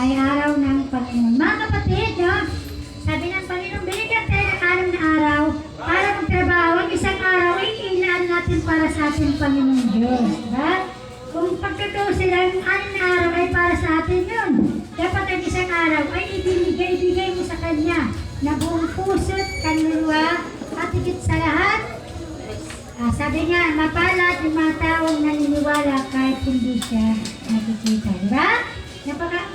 ay araw ng Panginoon. Mga kapatid, no? Sabi ng Panginoon, binigyan tayo ng 6 na araw para magtrabaho. Ang isang araw ay ilaan natin para sa ating Panginoon Diyos. Diba? Kung pagkatusin ang 6 na araw ay para sa atin yun. Dapat ang isang araw ay ibigay mo sa Kanya na buong puso't kaluluwa at higit sa lahat. Sabi nga, mapalad yung mga taong naniniwala kahit hindi siya nakikita. Diba? Napaka...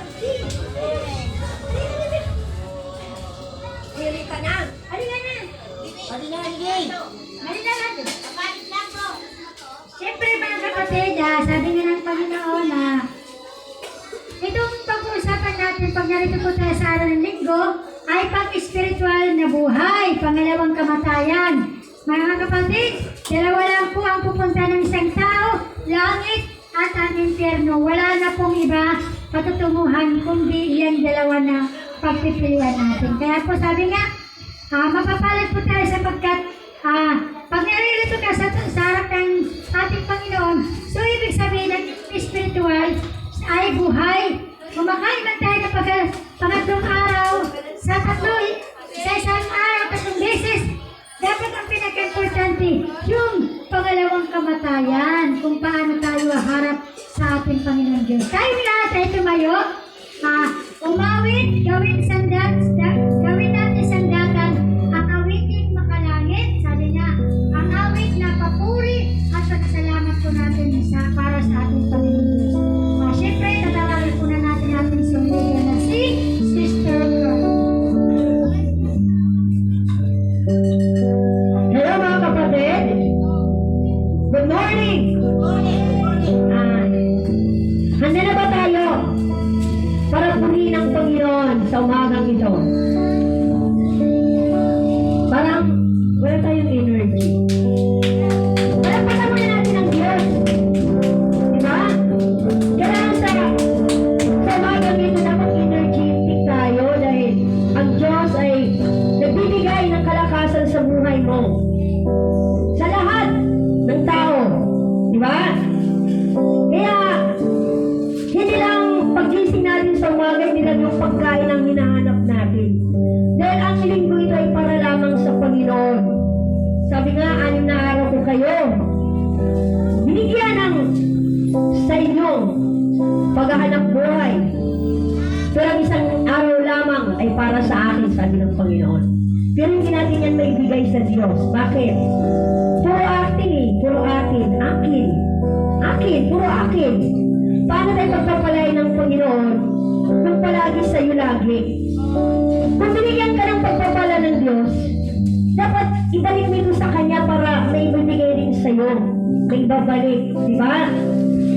Hili ka na. Halika na! Pwede na, Ligay. Halika natin. Siyempre mga kapatid, sabi nga ng Panginoon na itong pag-uusapan natin pag narito po tayo sa araw ng linggo ay pag-spiritual na buhay, pangalawang kamatayan. Mga kapatid, dalawa lang po ang pupunta ng isang tao, langit at ang impyerno. Wala na pong iba patutunguhan kundi yan dalawa na pagpipilian natin. Kaya po sabi nga, mapapalad po tayo sapagkat pag naririto ka sa harap ng ating Panginoon, so ibig sabihin ng spiritual ay buhay. Kumakain man tayo ng pangatlong araw, sa isang araw, 3 beses, dapat ang pinaka-importante, yung pangalawang kamatayan, kung paano tayo harap sa ating Panginoon Diyos. Tayo lahat ay tumayo, umawit, gawin natin sandatan, ang awiting makalangit. Sabi niya, ang awit na papuri at pagkasalamat po natin para sa ating Panginoon Diyos. Siyempre, tatawagin po na natin ating sumuli na si Sister Carl. Hello mga kapatid! Good morning! Handa na ba tayo para purihin ang Panginoon sa umagang ito? Parang wala tayong energy. Palagpasan muna natin ang Diyos. Diba? Kailangan sa umagang ito dapat energetic tayo dahil ang Diyos ay nagbibigay ng kalakasan sa buhay mo. Sa lahat ng tao. Diba? Kaya, hindi lang paggising natin sa umaga, hindi lang yung pagkain ang hinahanap natin. Dahil ang linggo ito ay para lamang sa Panginoon. Sabi nga, 6 na araw ko kayo. Binigyan ng sa inyong paghahanap buhay. Pero ang isang araw lamang ay para sa akin, sabi ng Panginoon. Pero hindi natin yan maibigay sa Diyos. Bakit? Puro atin eh. Puro atin. Akin. Akin. Puro akin. Paano tayo pagpapalain ng Panginoon kung palagi sa iyo lagi? Kung binigyan ka ng pagpapala ng Diyos, dapat ibalik mo ito sa Kanya para may ibibigay rin sa iyo. May babalik. Diba?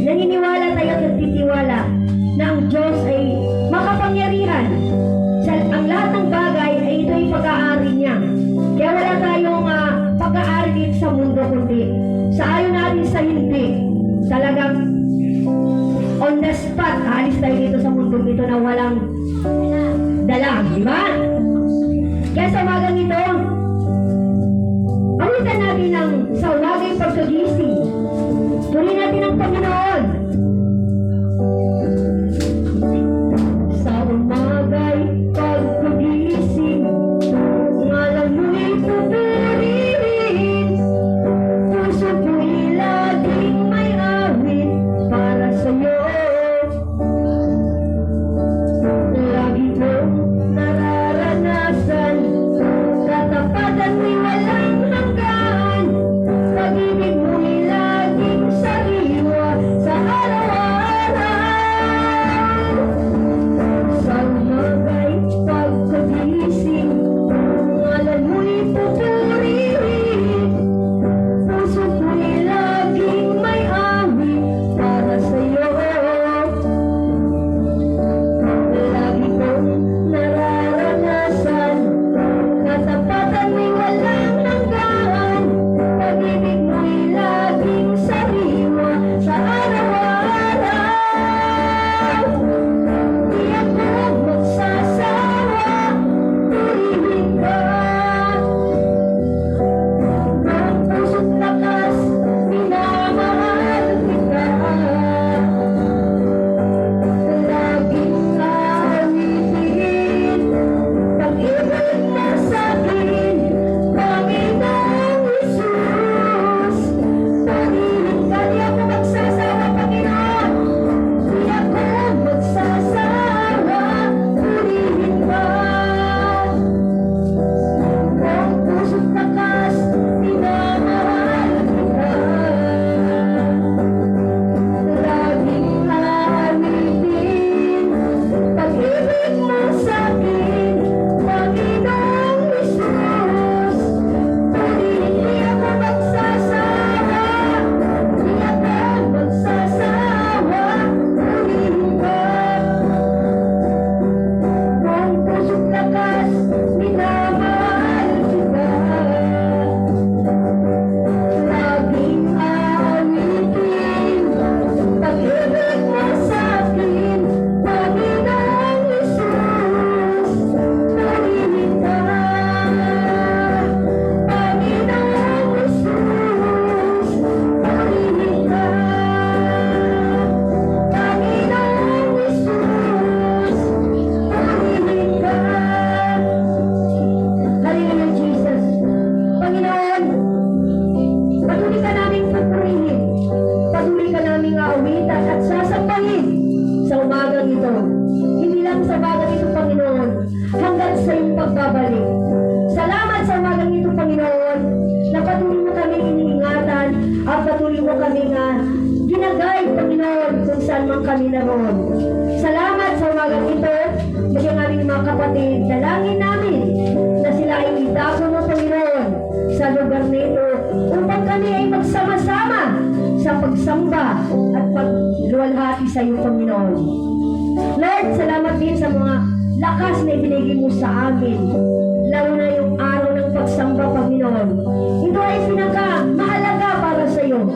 Naniniwala tayo at nagtitiwala na ang Diyos ay makapangyarihan. Ang lahat ng bagay ay ito ay pag-aari niya. Kaya wala tayong pag-aari dito sa mundo kundi sa ayon natin sa hindi. Talagang on the spot, aalis tayo dito sa mundo ito na walang dala. Diba? Kaya sa umagang ito, awitan natin ang sa umagang pagkagising. Tuloy natin ang Panginoon. Sa umagay pagkagising, ngalan mo'y pupurihin. Puso ko'y laging may awit para sa'yo. Lagi kong nararaman kami naroon. Salamat sa umagang ito, maging aming mga kapatid, dalangin namin na sila ay idako mo, Panginoon, sa lugar nito upang kami ay magsama-sama sa pagsamba at pagluwalhati sa iyo, Panginoon. Lord, salamat din sa mga lakas na ibinigay mo sa amin, lalo na yung araw ng pagsamba, Panginoon. Ito ay pinaka-mahalaga para sa iyo.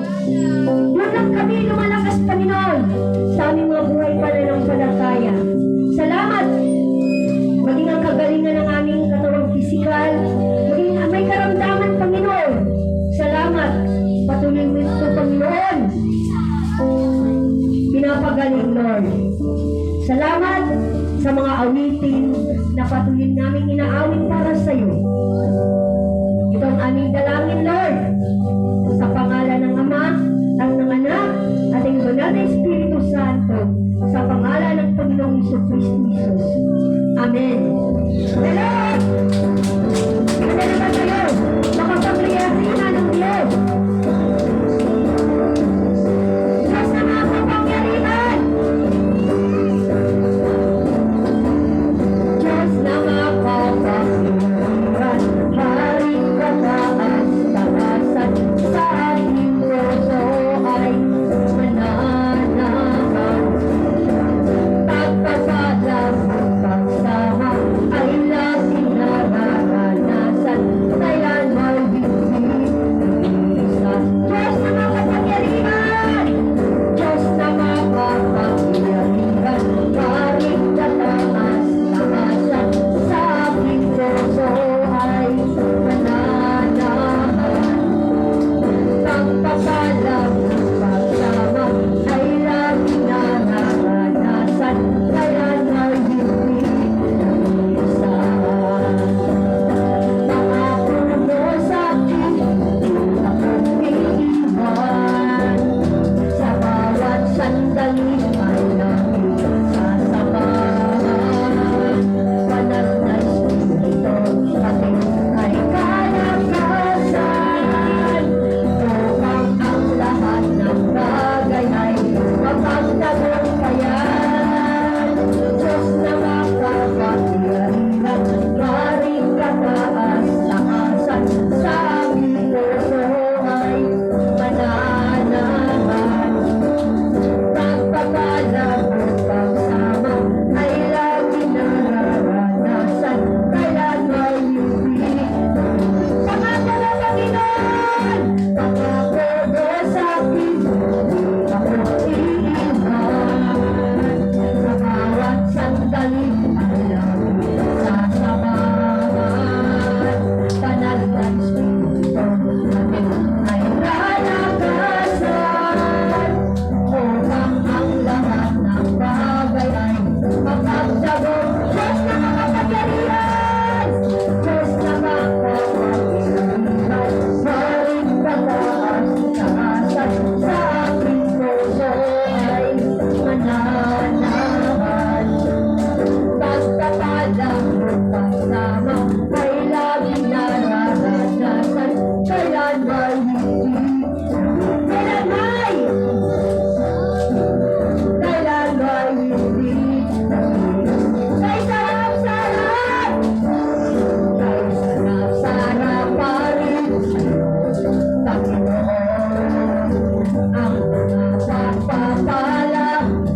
Doon lang kami lumalakas, Panginoon, sa aming mga buhay pananampalataya. Salamat! Maging ang kagalingan ng aming katawang pisikal, maging may karamdaman, Panginoon. Salamat! Patuloy mo ito, Panginoon. Pinapagaling, Lord. Salamat sa mga awitin na patuloy namin inaawit para sa iyo. Ito ang aming dalangin, Lord. Sa pangalan ng Ama, ng Anak, at ng Banal na Espiritu Santo, sa pangalan ng Panginoong Jesucristo Jesus. Amen. Hello! Ano naman kayo? Makapagliyasina ng Diyos. Diyos na mga kapangyarihan. Diyos na makapangyarihan, Haring kataas, taasan sa ating puso ay mananahan. Pagpapalang pagsama ay laging nararanasan, kaya magbibig isa. Diyos na makapangyarihan, Diyos na makapangyarihan, Haring kataas, taasan sa aking puso ay mananahan. Pagpapalang pagsama ay laging nararanasan, kaya magbibig isa. Pangako mo sa akin, ako'y iiwan. Sa bawat sandali ay laging sasamahan. Banal na Espiritu, ating ay kalakasan. Upang ang lahat ng bagay ay mapagtagumpayan. Diyos na makapangyarihan, Haring kataas, taasan sa aming puso ay mananahan. Pagpapalang pagsama ay laging nararanasan, kailan magbibig. Pangako mo, Panginoon! Pangako mo sa akin, ako iiwan. Sa bawat sandali ay laging sasamahan. Banal na Espiritu, ating ay kalakasan. Upang ang lahat ng bagay ay mapagdagong. Diyos na makapangyarihan, Diyos na makapangyarihan, Haring kataas, taasan sa aking puso ay mananahan. Pagpapalang pagsama ay laging nararanasan, kailan may hindi, kailan may hindi. Kay sarap-sarap, kay sarap-sarap pa rin Panginoon. Ang mga pagpapala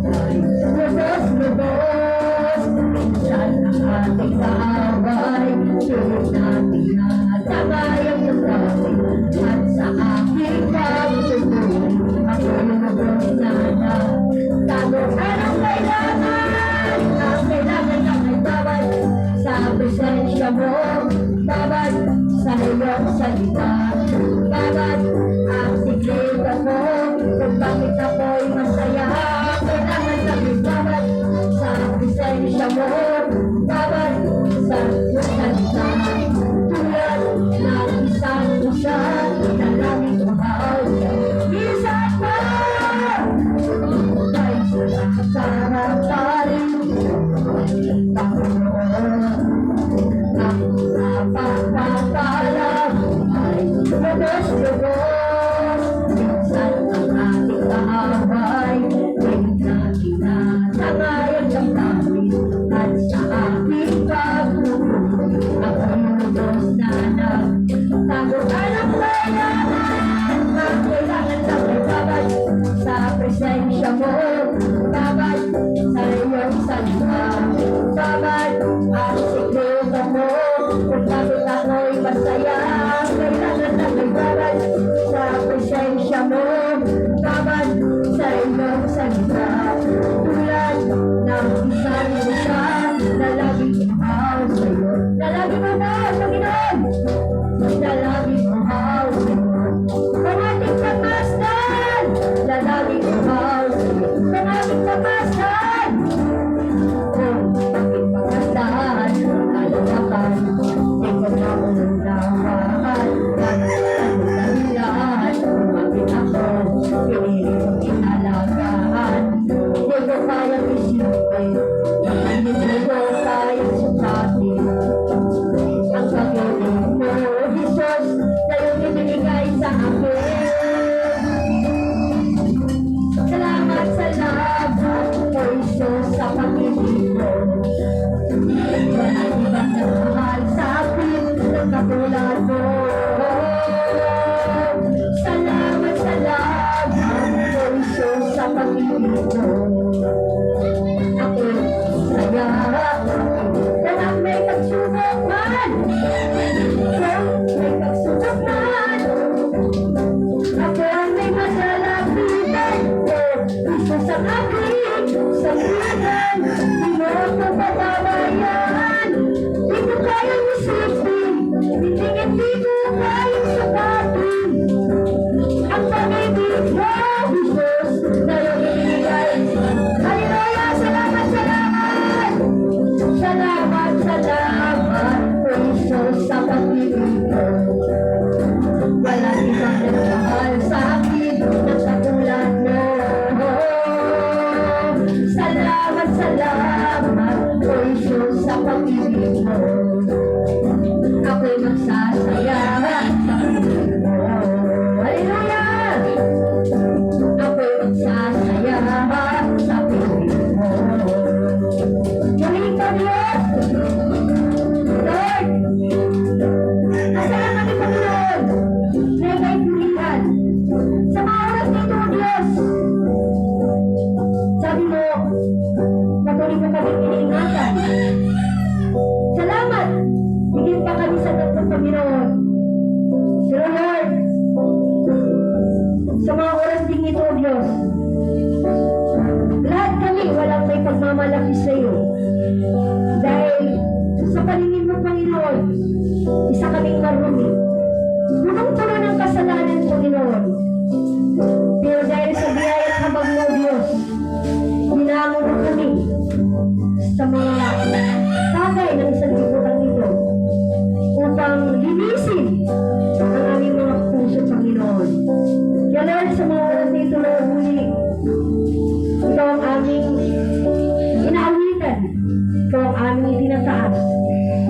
ay lubos-lubos. Minsan ang ating kaaway, sulit natin na tabayang nasabi. At sa aking pagtutulong, ako lubos na tago. Anong kailangan? Ang kailangan ng may babad sa presensya mo, babad sa iyong salita, babad ang sikreto mo, kung bakit ako'y masaya. Kailangan ng may babad sa presensya mo, babad sa iyong salita. Tulad ng isang pusa na langit mahal, minsan pa ay sarap pa rin Panginoon. Ang napapapala ay ang sikreto mo kung bakit ako'y masaya. Kailangan na kailangan sa presensya mo, babad sa iyong salita. Tulad ng isang isa na laging uhaw sa'yo, na laging uhaw, Panginoon, na laging uhaw sa'yo. Ang ating pagmasdan, na laging uhaw sa'yo. Ang ating pagmasdan, kung bakit pagmasdan, kalalakan, di ko na unawaan. Ano dahilan, kung bakit ako, pinili kong inalagaan. Di ko kayang isipin, hindi ko kayang sukatin. Ang pag-ibig mo, Jesus, na yung ibinigay sa akin. Salamat, salamat, o Jesus, sa pag-ibig mo. Walang ibang nagmahal sa akin ng katulad mo. Salamat, salamat, o Jesus, sa pag-ibig mo. Ako, saya, dahil may pagsubok man. May pagsubok man. Ako ang may masalapitan. Isa sa akin, sa bulan, di mo ako pababayaan. Di ko kayang isipin, hindi ko kayang sapatin. Ang pag-ibig mo, Jesus, na yung ibigay. Hallelujah! Salamat, salamat! Salamat, salamat, o Jesus, sa pag-ibig mo. Walang ibang nagmahal sa akin ng katulad mo. Salamat, salamat, o Jesus, sa pag-ibig mo. Ako'y magsasaya sa pag-ibig mo. Hallelujah! Ako'y magsasaya sa pag-ibig mo. Galing ka, Diyos! Lord! Nasalamat ni Panginoon na ika'y pulihan sa mga oras nito, Diyos. Sabi mo, patuloy mo kami iniingatan. Salamat! Higit pa kami sa dapat, Panginoon. Pero Lord, sa mga oras din ito, Diyos, lahat kami walang may pagmamalaki sa iyo. Dahil sa paningin mo, Panginoon, isa kaming marumi. Punong-puno ng kasalanan, Panginoon. Pero dahil sa biyaya at habag mo, Diyos, hinamon mo kami sa mga tagay ng isang liputan ito upang linisin ang aming mga puso, Panginoon. Kaya Lord, sa mga oras nito, Lord, muli, ikaw ang aming inaawitan. Ikaw ang aming itinataas.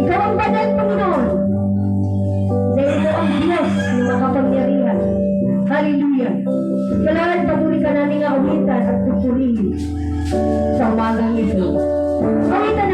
Ikaw ang banal, Panginoon. Dahil ikaw ang Diyos ng makapangyarihan. Hallelujah. Kaya Lord, patuloy ka namin awitan at pupurihin sa umagang ito. Awitan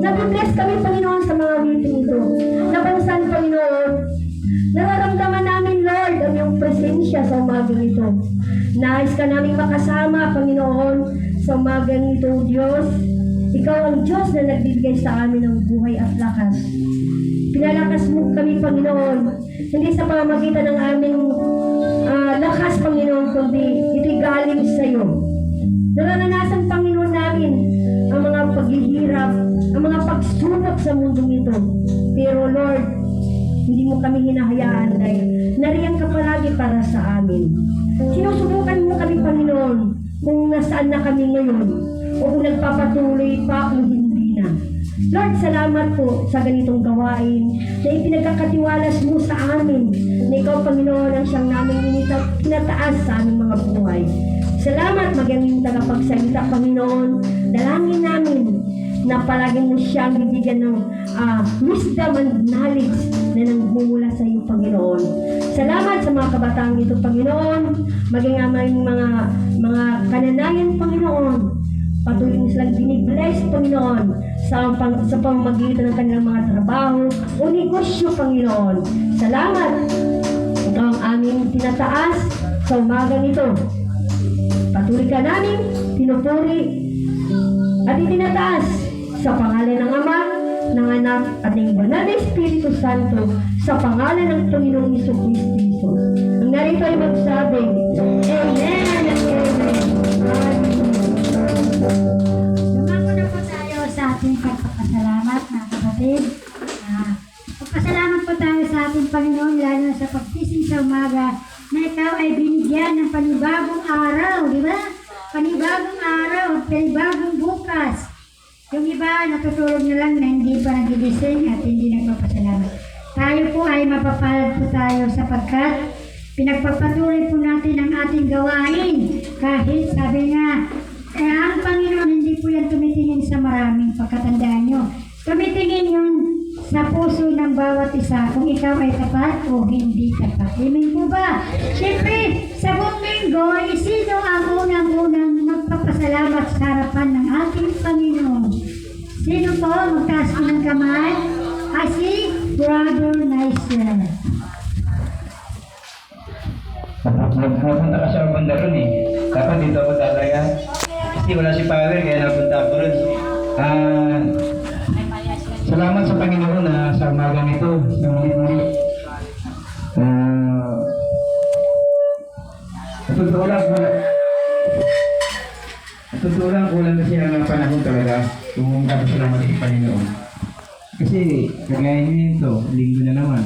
Nabibless kami, Panginoon, sa mga meeting ito. Na kung saan, Panginoon, nararamdaman namin, Lord, ang iyong presensya sa umagang ito. Nais ka namin makasama, Panginoon, sa umagang ito, Diyos. Ikaw ang Diyos na nagbibigay sa amin ng buhay at lakas. Pinalakas mo kami, Panginoon, hindi sa pamamagitan ng aming lakas, Panginoon, kundi ito'y galing sa iyo. Naranasan, Panginoon, namin ang mga paghihirap, ang mga pagsubok sa mundong ito. Pero, Lord, hindi mo kami hinahayaan dahil nariyan ka palagi para sa amin. Sinusubukan mo kami, Panginoon, kung nasaan na kami ngayon o kung nagpapatuloy pa kung hindi na. Lord, salamat po sa ganitong gawain na ipinagkakatiwalas mo sa amin na ikaw, Panginoon, ang siyang namin tinataas sa aming mga buhay. Salamat, magandang tagapagsalita, Panginoon. Dalangin namin na palagi mo siyang bibigyan ng wisdom and knowledge na nangmumula sa iyo, Panginoon. Salamat sa mga kabataan ito, Panginoon. Maging aming mga kananayan, Panginoon. Patuloy mo silang binibless, Panginoon, sa pamamagitan ng kanilang mga trabaho o negosyo, Panginoon. Salamat. Ikaw ang aming tinataas sa umagang ito. Patuloy ka namin, pinupuri at itinataas sa pangalan ng Ama, ng Anak at ng Banal na Espiritu Santo, sa pangalan ng Panginoong Jesucristo. Ang narito ay magsabing, Amen and Amen. Lumako na po tayo sa ating pagpapasalamat, mga kapatid. Pagpasalamat po tayo sa ating Panginoon, lalo na sa pagtising sa umaga, na ikaw ay binigyan ng panibagong araw, di ba? Panibagong araw, panibagong bukas. Yung iba, natutulog na lang na hindi pa nagigising at hindi nagpapasalamat. Tayo po ay mapapalad po tayo sapagkat pinagpapatuloy po natin ang ating gawain. Kahit sabi nga, ang Panginoon hindi po yan tumitingin sa maraming pagkatandaan nyo. Tumitingin yun sa puso ng bawat isa kung ikaw ay tapat o hindi tapat. Amen po ba? Siyempre, sa buong linggo, sino ang unang-unang magpapasalamat sa harapan ng ating Panginoon? Sino po? Magtaas po ng kamay. Si Brother Nicer. Napunta ka sa banda ron eh. Dapat dito ako talaga. Kasi wala si Father, kaya napunta ako ron. Salamat sa Panginoon na sa umagang ito, sa muli-muli. Totoo lang, kulang na siya ng panahon talaga kung kapasalamat sa Panginoon. Kasi, kagaya nyo ito, linggo na naman.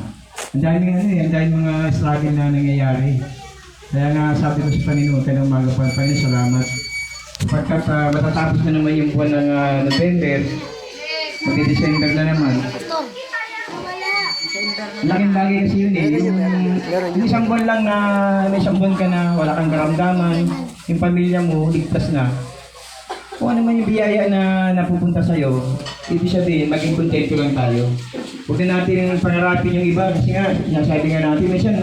Ang daming mga struggle na nangyayari. Kaya nga sabi ko sa Panginoon, kaya umaga pa, Panginoon, salamat. Pagkat matatapos na naman yung buwan ng November, mag-December na naman. Laking-lagi kasi yun eh. Yung isang buwan lang na may isang buwan ka na wala kang karamdaman, yung pamilya mo, ligtas na. Kung ano man yung biyaya na napupunta sa'yo, ibig sabihin, maging kontento lang tayo. Huwag na natin pangarapin yung iba kasi nga, sinasabi nga natin, minsan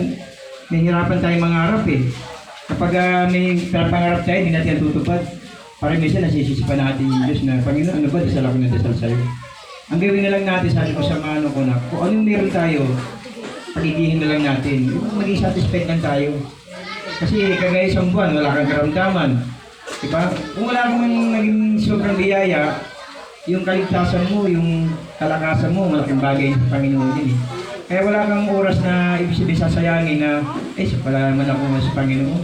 nahihirapan tayong mangarap eh. Kapag may pangarap tayo, hindi natin tutupad. Parang minsan nasisisi pa natin yung Diyos na, Panginoon, ano ba, dasal ako na dasal sa'yo. Ang gawin na lang natin, sabi ko sa mga ano ko na, kung anong meron tayo, pagigihin na lang natin. Maging satisfied lang tayo. Kasi kagaya isang buwan, wala kang karamdaman. Diba? Kung wala kang naging sobrang biyaya, yung kaligtasan mo, yung kalakasan mo, malaking bagay sa Panginoon din eh. Kaya wala kang oras na ibig sabihin sasayangin na, wala naman ako sa Panginoon.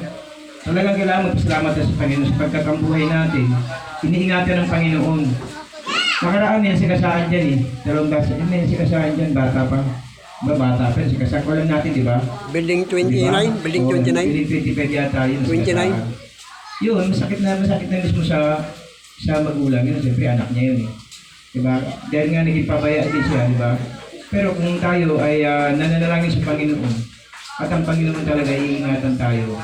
Talagang kailangan magpasalamat sa Panginoon sa pagkakambuhay natin. Iniingatan ng Panginoon. Nakaraan yan, sikasaan dyan eh. Dalawang basa, yan sikasaan dyan, bata pa. Bata pa, sikasaan ko lang natin, di ba? Building 29, diba? Building 29. Building 25 yata yun. 29. Yun, masakit na mismo sa magulang yun. Siyempre, anak niya yun eh. Diba? Dahil nga naging pabayaan din siya, diba? Pero kung tayo ay nananalangin sa Panginoon, at ang Panginoon talaga iingatan tayo,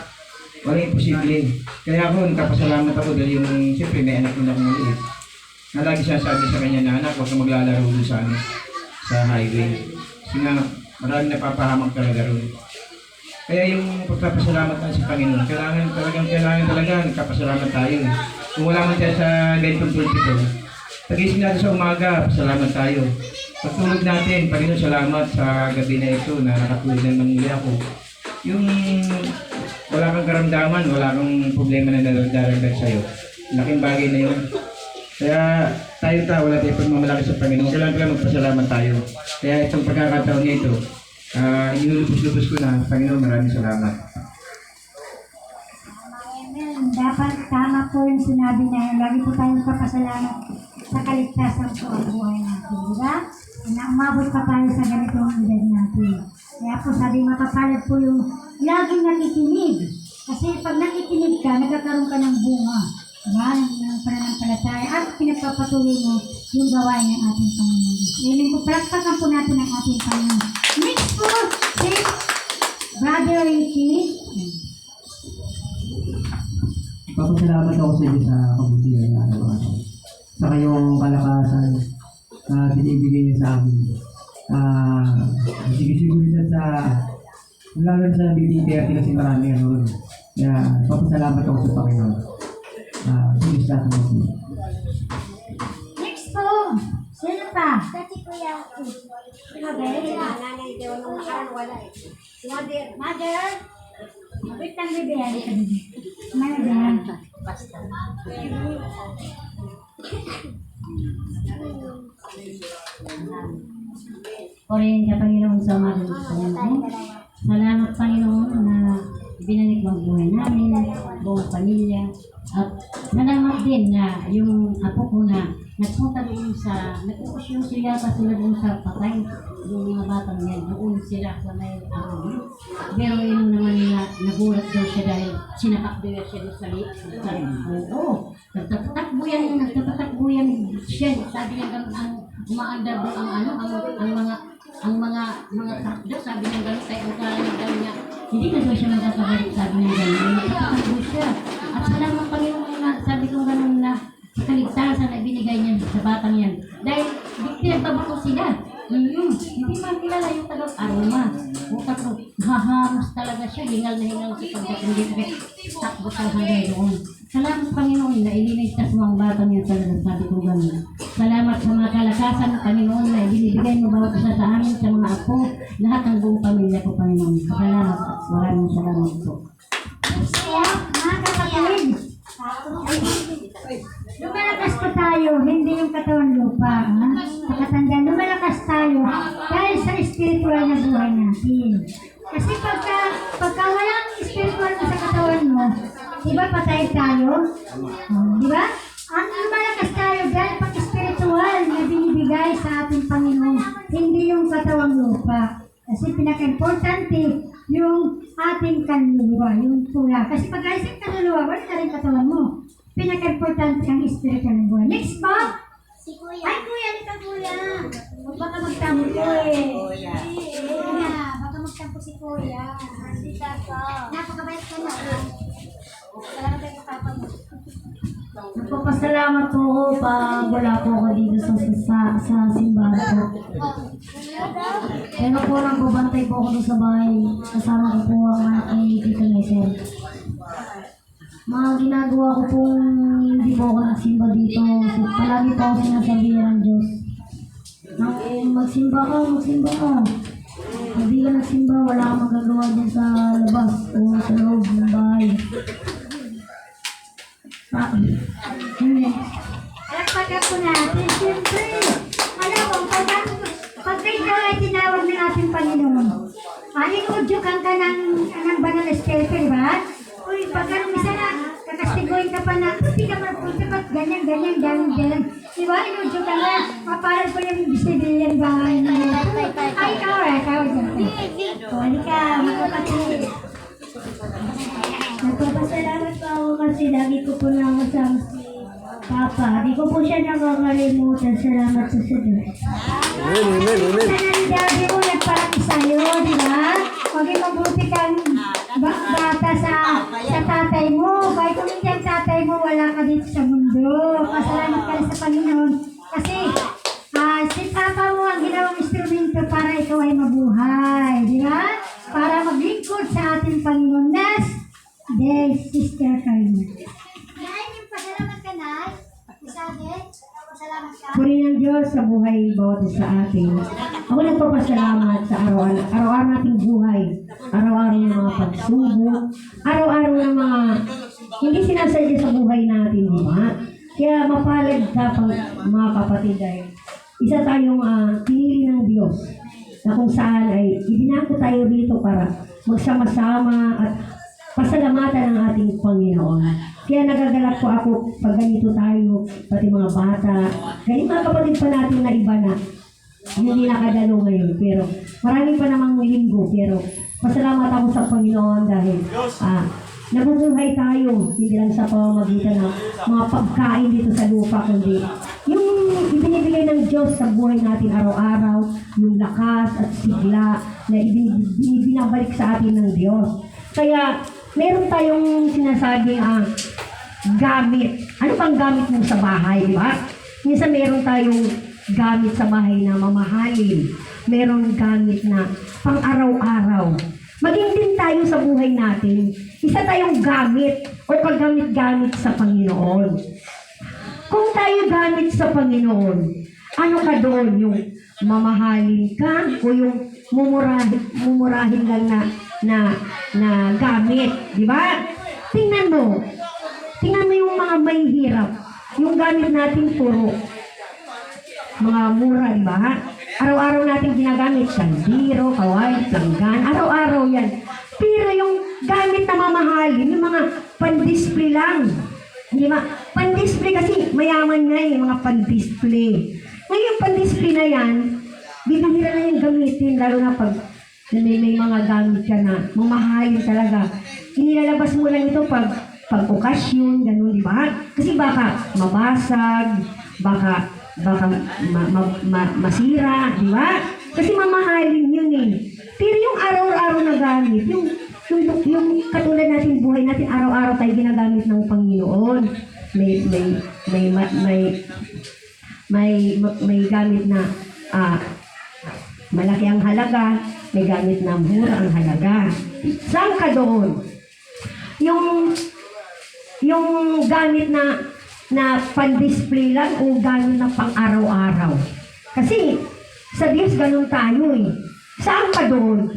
walang imposible. Kaya ako, nagkapasalamat ako dahil yung, siyempre, may anak na akong maliit. Na lagi siya sabi sa kanya na, anak, huwag ka maglalaro doon sa highway. Kasi nga, maraming napapahamak talaga ron. Kaya yung pagpapasalamat tayo sa Panginoon, kailangan talaga nagkapasalamat tayo. Kung wala man tayo sa ganitong pulpito, Pagising natin sa umaga, salamat tayo. Pagtulog natin, Panginoon, salamat sa gabi na ito na nakatulog na muli ako. Yung wala kang karamdaman, wala kang problema na nadaragdag sa'yo. Laking bagay na yun. Kaya wala tayong pagmamalaki sa Panginoon. Kailangan lang magpasalamat tayo. Kaya itong pagkakataon na ito, inulubos-lubos ko na, Panginoon, maraming salamat. Amen. Dapat tama po yung sinabi na lagi po tayong papasalamat sa kaligtasan po ang buhay natin, di ba? Na umabot pa tayo sa ganitong edad natin. Kaya po sabi mapapalad po yung laging nakikinig. Kasi pag nakikinig ka, nagkakaroon ka ng bunga. Diba? Ng pananampalataya at pinagpapatuloy mo yung gawain ng ating Panginoon. Ngayon po, palakpakan po natin ang ating Panginoon. Next po, si Brother Ricky. Papasalamat ako sa iyo sa kabutihan niya araw-araw. Sa kayong kalakasan na binibigay niya sa amin. Sige-siguro dyan sa lalo sa BT30 kasi marami ano. Kaya papasalamat ako sa Panginoon. Sige sa akin ako. Next po, sino pa? Dati ko yan. Mother? Nanay daw nung nakaraan wala eh. Mother? Mother? Wait lang, baby. Mother. Purihin ka, Panginoon, sa umaga ng Panginoon. Salamat, Panginoon, na binalik mo ang buhay namin, buong pamilya. At salamat din na yung apo ko na nagpunta doon sa, nagpupusyong yata sila doon sa patay, yung mga batang yan, doon sila sa may pero yun naman na nagulat daw siya dahil sinapak daw siya doon sa oo. Nagtatakbo yan siya. Sabi niya gano'n ang umaandar doon ang mga takdo. Sabi niya gano'n kaya ang kalalang daw niya. Hindi na daw siya magkakabalik, sabi niya gano'n. Nagtatakbo siya. At salamat Panginoon na sabi ko gano'n na sa kaligtasan na binigay niya sa batang yan. Dahil pinagbabato sila. Hindi man kilala yung taga-aroma. Utak ko, hahamos talaga siya. Hingal na hingal sa pagkakulit. Takbo sa hanggang doon. Salamat Panginoon na ililigtas mo ang batang yan talaga. Sabi ko gano'n. Salamat sa mga kalakasan Panginoon na ibinibigay mo bawat isa sa amin, sa mga apo, lahat ng buong pamilya ko Panginoon. Salamat. Maraming salamat po. Kaya, mga kapatid, lumalakas pa tayo, hindi yung katawan lupa. Pakatandaan, lumalakas tayo dahil sa spiritual na buhay natin. Kasi pagka walang spiritual sa katawan mo, di ba patay tayo? Di ba? Ang lumalakas tayo dahil pag spiritual na binibigay sa ating Panginoon, hindi yung katawang lupa. Kasi pinaka-importante yung ating kaluluwa, yung pula. Kasi pag isang kaluluwa, wala na rin katawan mo. Pinaka-importante ang spiritual na buhay. Next po! Si Kuya. Ay, kuya, ito kuya. Baka magtampo eh. Kuya, baka magtampo si kuya. Dita ko. Napakabait ka na. Salamat kayo sa papa mo. Nagpapasalamat po ako pag wala po ako dito sa simbahan ko. Kaya po nang bubantay po ako doon sa bahay. Kasama ko po ang anak ni Tito Nesel. Mga ginagawa ko po hindi po ako nagsimba dito. Palagi po ako sinasabihan ng Diyos. Magsimba ka. Hindi ka nagsimba, wala kang magagawa dyan sa labas o sa loob ng bahay. Hindi. Alakpagan po natin. Siyempre, alam mo, pag ikaw ay tinawag ng ating Panginoon, inudyukan ka ng banal na espiritu, di ba? Uy, pag anong isa na, kakastiguin ka pa na, hindi ka magpunta, ba't ganyan. Di ba? Inudyukan ka, maparal po yung bisibilyan bahay na. Ay, ikaw dyan. O, halika, mga kapatid. Nagpapasalamat po ako kasi lagi ko po nakasama si Papa. Di ko po siya nakakalimutan. Salamat sa Diyos. Amen. Ang daddy mo nagparati sa'yo, di ba? Maging mabuti kang bata sa tatay mo. Kahit kung hindi ang tatay mo, wala ka dito sa mundo. Pasalamat ka sa Panginoon. Kasi si Papa mo ang ginawang instrumento para ikaw ay mabuhay. Di ba? Para maglingkod sa ating Panginoon. Sister Carmen. Nay, yung pasalamat ka, Nay. Isabi, pasalamat ka. sa buhay bawat isa sa atin, ako nagpapasalamat sa araw-araw nating buhay, araw-araw ng mga pagsubok, araw-araw ng mga hindi sinasadya sa buhay natin, di ba? Kaya mapalad dapat mga kapatid ay isa tayong pinili ng Diyos na kung saan ay ibinako tayo rito para magsama-sama at pasalamatan ang ating Panginoon. Kaya nagagalak po ako pag ganito tayo, pati mga bata, ganito mga kapatid pa natin na iba na hindi nakadalo ngayon. Pero marami pa namang linggo, pero pasalamat ako sa Panginoon dahil nabubuhay tayo, hindi lang sa pamamagitan ng mga pagkain dito sa lupa, kundi yung ibinibigay ng Diyos sa buhay natin araw-araw, yung lakas at sigla na ibinabalik sa atin ng Diyos. Kaya meron tayong sinasabing gamit. Ano pang gamit mo sa bahay, di ba? Minsan meron tayong gamit sa bahay na mamahalin. Meron gamit na pang araw-araw. Maging din tayo sa buhay natin, isa tayong gamit o paggamit-gamit sa Panginoon. Kung tayo gamit sa Panginoon, ano ka doon? Yung mamahalin ka o yung mumurahin lang na gamit, di ba? Tingnan mo yung mga may hirap. Yung gamit natin puro mga mura, di ba? Araw-araw natin ginagamit, sandiro, kaway, planggan, araw-araw yan. Pero yung gamit na mamahalin, yung mga pan-display lang. Di ba? Pan-display kasi mayaman nga yung mga pan-display. Ngayon pan-display na yan, bibihira na yung gamitin, lalo na pag may mga gamit ka na mamahalin talaga. Inilalabas mo lang ito pag okasyon, gano'n, di ba? Kasi baka mabasag, baka masira, di ba? Kasi mamahalin yun eh. Pero yung araw-araw na gamit, yung katulad natin, buhay natin, araw-araw tayo ginagamit ng Panginoon. May gamit na malaki ang halaga, may gamit na mura ang halaga. Saan ka doon? Yung gamit na pan-display lang o gamit na pang-araw-araw. Kasi sa Diyos ganun tayo eh. Saan ka doon?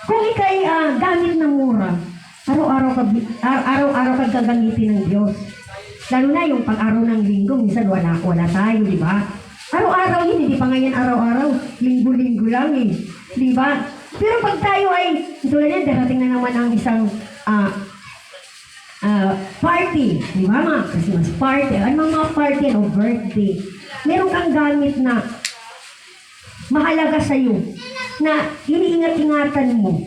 Kung ikay gamit ng mura, araw-araw ka gagamitin ng Diyos. Lalo na yung pag-araw ng linggo, minsan wala tayo, di ba? Araw-araw yun, hindi pa ngayon araw-araw, linggo-linggo lang eh. Di ba? Pero pag tayo ay, tulad yan, darating na naman ang isang party, di ba mga Christmas party, ano mga party o birthday, meron kang gamit na mahalaga sa'yo, na iniingat-ingatan mo.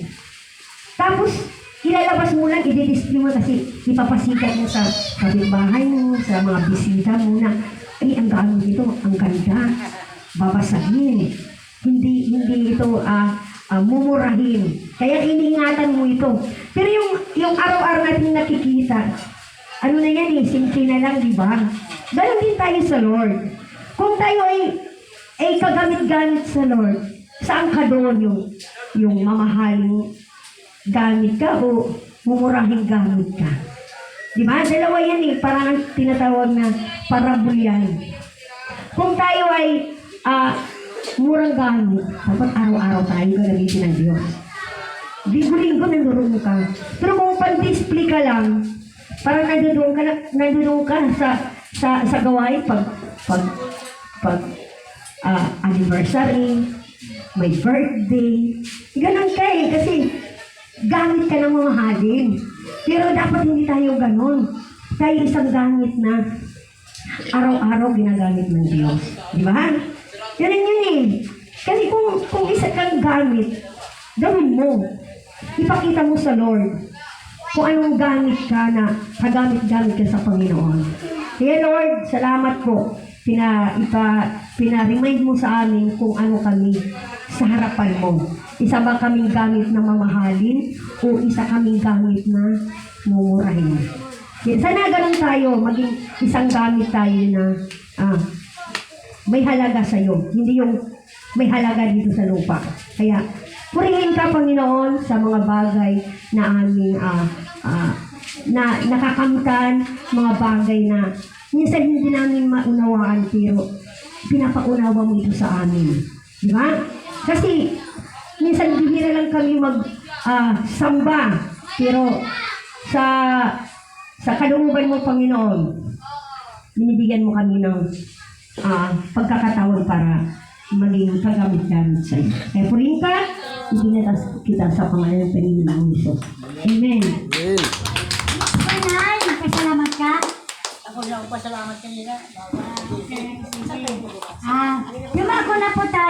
Tapos, ilalabas mo lang, i-display mo kasi ipapasikat mo sa kapitbahay mo, sa mga bisita mo na, ay, ang gamit dito, ang ganda, babasagin, hindi ito mumurahin. Kaya iniingatan mo ito. Pero yung araw-araw natin nakikita, ano na yan eh, simple na lang, di ba? Ganon din tayo sa Lord. Kung tayo ay kagamit-gamit sa Lord, saan ka doon yung mamahaling gamit ka o mumurahing gamit ka? Di ba? Dalawa yan eh, parang tinatawag na parabol yan. Kung tayo ay murang gamit, dapat araw-araw tayo gagamitin ng Diyos. Linggo-linggo nandurong ka. Pero kung pan-display ka lang, parang nandurong ka sa gawain pag anniversary, may birthday. Ganun ka eh, kasi gamit ka ng mamahalin. Pero dapat hindi tayo ganun. Tayo isang gamit na araw-araw ginagamit ng Diyos. Di ba? Ganun yun eh. Kasi kung isa kang gamit, gawin mo. Ipakita mo sa Lord kung anong gamit ka na kagamit-gamit ka sa Panginoon. Kaya Lord, salamat po. Pina-remind mo sa amin kung ano kami sa harapan mo. Isa ba kaming gamit na mamahalin o isa kaming gamit na mumurahin? Sana ganun tayo, maging isang gamit tayo na may halaga sa iyo, hindi yung may halaga dito sa lupa. Kaya, purihin ka, Panginoon, sa mga bagay na aming na nakakamtan, mga bagay na minsan hindi namin maunawaan, pero pinapaunawa mo ito sa amin. Di ba? Kasi, minsan bibira lang kami samba, pero sa kalooban mo, Panginoon, binibigyan mo kami ng pagkakataon para maging kagamitan sa iyo. Kaya purihin ka, ipinatas kita sa pangalan ng Panginoon Hesus. Amen. Amen. Nay, nagpasalamat ka? Ako lang pasalamat kanila. Lumako na po tayo.